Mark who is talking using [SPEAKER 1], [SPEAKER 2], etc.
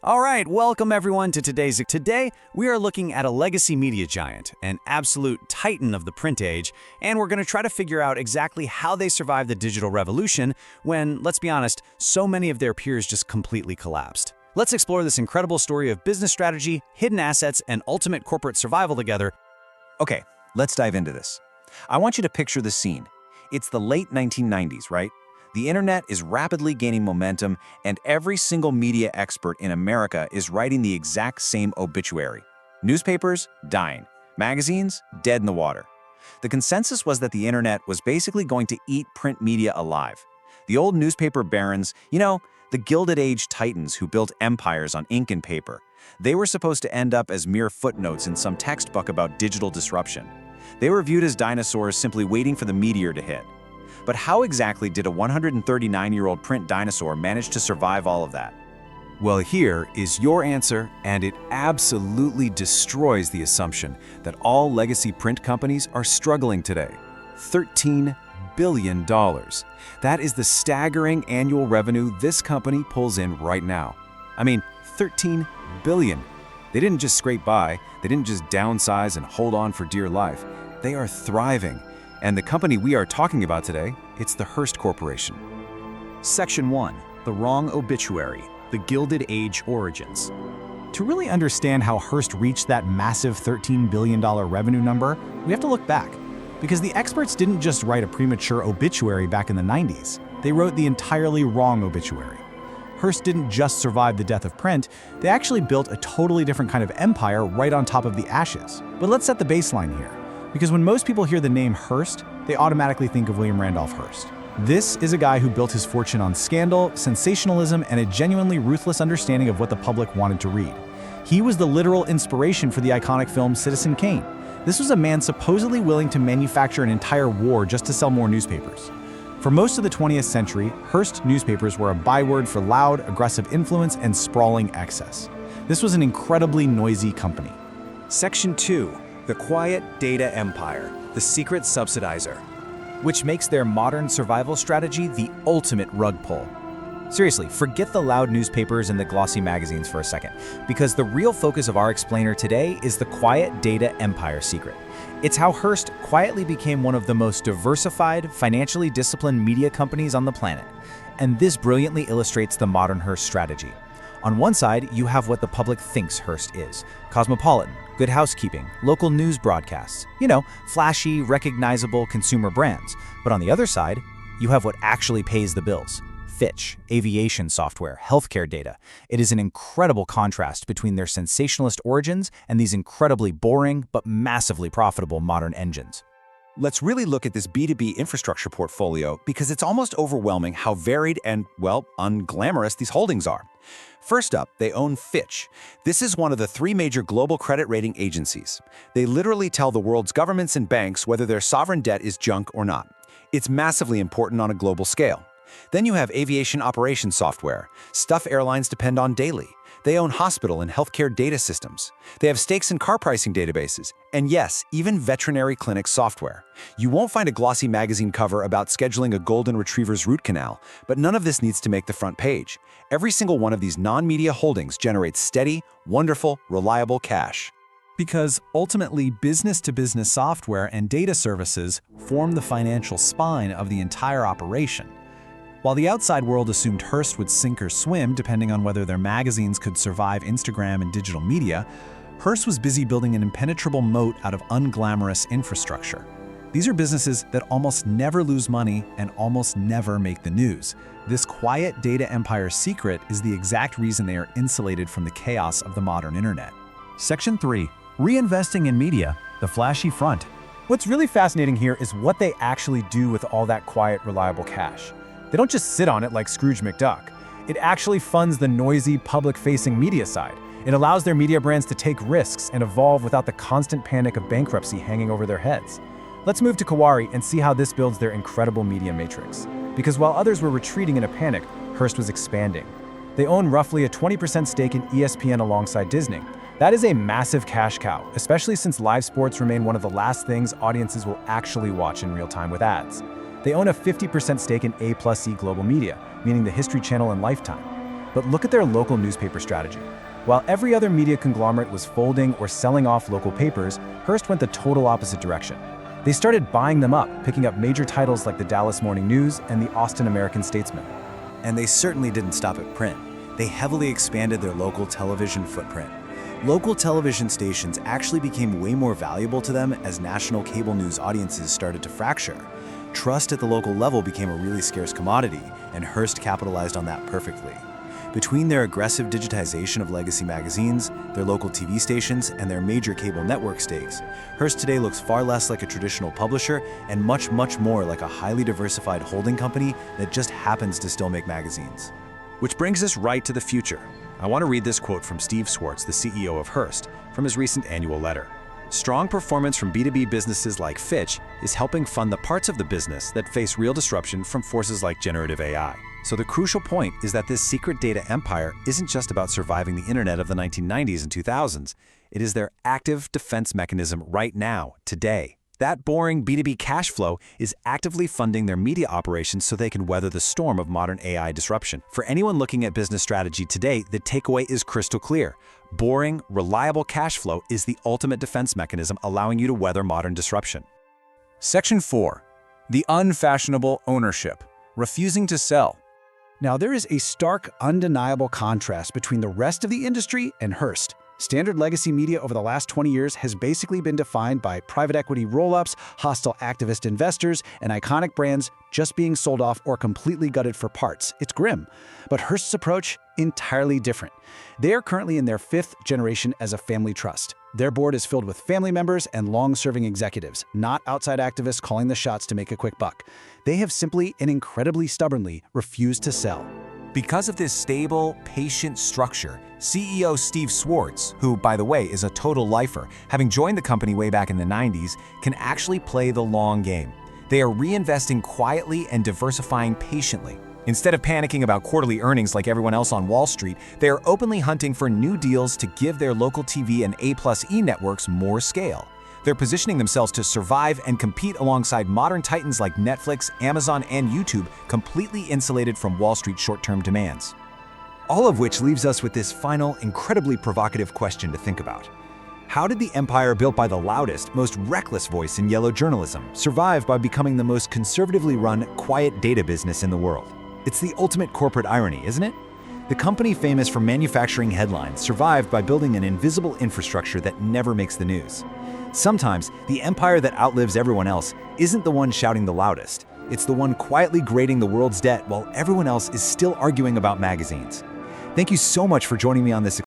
[SPEAKER 1] All right, welcome everyone to Today, we are looking at a legacy media giant, an absolute titan of the print age, and we're going to try to figure out exactly how they survived the digital revolution when, let's be honest, so many of their peers just completely collapsed. Let's explore this incredible story of business strategy, hidden assets, and ultimate corporate survival together.
[SPEAKER 2] Okay, let's dive into this. I want you to picture the scene. It's the late 1990s, right? The internet is rapidly gaining momentum, and every single media expert in America is writing the exact same obituary. Newspapers, dying. Magazines, dead in the water. The consensus was that the internet was basically going to eat print media alive. The old newspaper barons, the Gilded Age titans who built empires on ink and paper, they were supposed to end up as mere footnotes in some textbook about digital disruption. They were viewed as dinosaurs simply waiting for the meteor to hit. But how exactly did a 139-year-old print dinosaur manage to survive all of that?
[SPEAKER 1] Well, here is your answer, and it absolutely destroys the assumption that all legacy print companies are struggling today. $13 billion. That is the staggering annual revenue this company pulls in right now. I mean, $13 billion. They didn't just scrape by, they didn't just downsize and hold on for dear life. They are thriving. And the company we are talking about today, it's the Hearst Corporation.
[SPEAKER 3] Section 1. The Wrong Obituary, the Gilded Age Origins. To really understand how Hearst reached that massive $13 billion revenue number, we have to look back. Because the experts didn't just write a premature obituary back in the 90s, they wrote the entirely wrong obituary. Hearst didn't just survive the death of print, they actually built a totally different kind of empire right on top of the ashes. But let's set the baseline here. Because when most people hear the name Hearst, they automatically think of William Randolph Hearst. This is a guy who built his fortune on scandal, sensationalism, and a genuinely ruthless understanding of what the public wanted to read. He was the literal inspiration for the iconic film Citizen Kane. This was a man supposedly willing to manufacture an entire war just to sell more newspapers. For most of the 20th century, Hearst newspapers were a byword for loud, aggressive influence and sprawling excess. This was an incredibly noisy company.
[SPEAKER 4] Section 2. The Quiet Data Empire, the Secret Subsidizer,
[SPEAKER 1] which makes their modern survival strategy the ultimate rug pull. Seriously, forget the loud newspapers and the glossy magazines for a second, because the real focus of our explainer today is the Quiet Data Empire secret. It's how Hearst quietly became one of the most diversified, financially disciplined media companies on the planet. And this brilliantly illustrates the modern Hearst strategy. On one side, you have what the public thinks Hearst is: cosmopolitan, good housekeeping, local news broadcasts, flashy, recognizable consumer brands. But on the other side, you have what actually pays the bills: Fitch, aviation software, healthcare data. It is an incredible contrast between their sensationalist origins and these incredibly boring but massively profitable modern engines.
[SPEAKER 2] Let's really look at this B2B infrastructure portfolio because it's almost overwhelming how varied and, unglamorous these holdings are. First up, they own Fitch. This is one of the 3 major global credit rating agencies. They literally tell the world's governments and banks whether their sovereign debt is junk or not. It's massively important on a global scale. Then you have aviation operations software, stuff airlines depend on daily. They own hospital and healthcare data systems. They have stakes in car pricing databases, and yes, even veterinary clinic software. You won't find a glossy magazine cover about scheduling a golden retriever's root canal, but none of this needs to make the front page. Every single one of these non-media holdings generates steady, wonderful, reliable cash.
[SPEAKER 3] Because ultimately, business-to-business software and data services form the financial spine of the entire operation. While the outside world assumed Hearst would sink or swim depending on whether their magazines could survive Instagram and digital media, Hearst was busy building an impenetrable moat out of unglamorous infrastructure. These are businesses that almost never lose money and almost never make the news. This quiet data empire secret is the exact reason they are insulated from the chaos of the modern internet. Section 3. Reinvesting in media, the flashy front. What's really fascinating here is what they actually do with all that quiet, reliable cash. They don't just sit on it like Scrooge McDuck. It actually funds the noisy, public-facing media side. It allows their media brands to take risks and evolve without the constant panic of bankruptcy hanging over their heads. Let's move to Kawari and see how this builds their incredible media matrix. Because while others were retreating in a panic, Hearst was expanding. They own roughly a 20% stake in ESPN alongside Disney. That is a massive cash cow, especially since live sports remain one of the last things audiences will actually watch in real time with ads. They own a 50% stake in A+E Global Media, meaning the History Channel and Lifetime.
[SPEAKER 1] But look at their local newspaper strategy. While every other media conglomerate was folding or selling off local papers, Hearst went the total opposite direction. They started buying them up, picking up major titles like the Dallas Morning News and the Austin American-Statesman.
[SPEAKER 2] And they certainly didn't stop at print. They heavily expanded their local television footprint. Local television stations actually became way more valuable to them as national cable news audiences started to fracture. Trust at the local level became a really scarce commodity, and Hearst capitalized on that perfectly. Between their aggressive digitization of legacy magazines, their local TV stations, and their major cable network stakes, Hearst today looks far less like a traditional publisher and much more like a highly diversified holding company that just happens to still make magazines. Which brings us right to the future. I want to read this quote from Steve Swartz, the CEO of Hearst, from his recent annual letter. Strong performance from B2B businesses like Fitch is helping fund the parts of the business that face real disruption from forces like generative AI. So the crucial point is that this secret data empire isn't just about surviving the internet of the 1990s and 2000s. It is their active defense mechanism right now, today. That boring B2B cash flow is actively funding their media operations so they can weather the storm of modern AI disruption. For anyone looking at business strategy today, the takeaway is crystal clear. Boring, reliable cash flow is the ultimate defense mechanism allowing you to weather modern disruption.
[SPEAKER 1] Section 4. The unfashionable ownership. Refusing to sell.
[SPEAKER 3] Now, there is a stark, undeniable contrast between the rest of the industry and Hearst. Standard legacy media over the last 20 years has basically been defined by private equity roll-ups, hostile activist investors, and iconic brands just being sold off or completely gutted for parts. It's grim. But Hearst's approach, entirely different. They are currently in their 5th generation as a family trust. Their board is filled with family members and long-serving executives, not outside activists calling the shots to make a quick buck. They have simply and incredibly stubbornly refused to sell.
[SPEAKER 1] Because of this stable, patient structure, CEO Steve Swartz, who, by the way, is a total lifer, having joined the company way back in the 90s, can actually play the long game. They are reinvesting quietly and diversifying patiently. Instead of panicking about quarterly earnings like everyone else on Wall Street, they are openly hunting for new deals to give their local TV and A+E networks more scale. They're positioning themselves to survive and compete alongside modern titans like Netflix, Amazon, and YouTube, completely insulated from Wall Street short-term demands.
[SPEAKER 2] All of which leaves us with this final, incredibly provocative question to think about. How did the empire built by the loudest, most reckless voice in yellow journalism survive by becoming the most conservatively run, quiet data business in the world? It's the ultimate corporate irony, isn't it? The company famous for manufacturing headlines survived by building an invisible infrastructure that never makes the news. Sometimes, the empire that outlives everyone else isn't the one shouting the loudest. It's the one quietly grading the world's debt while everyone else is still arguing about magazines. Thank you so much for joining me on this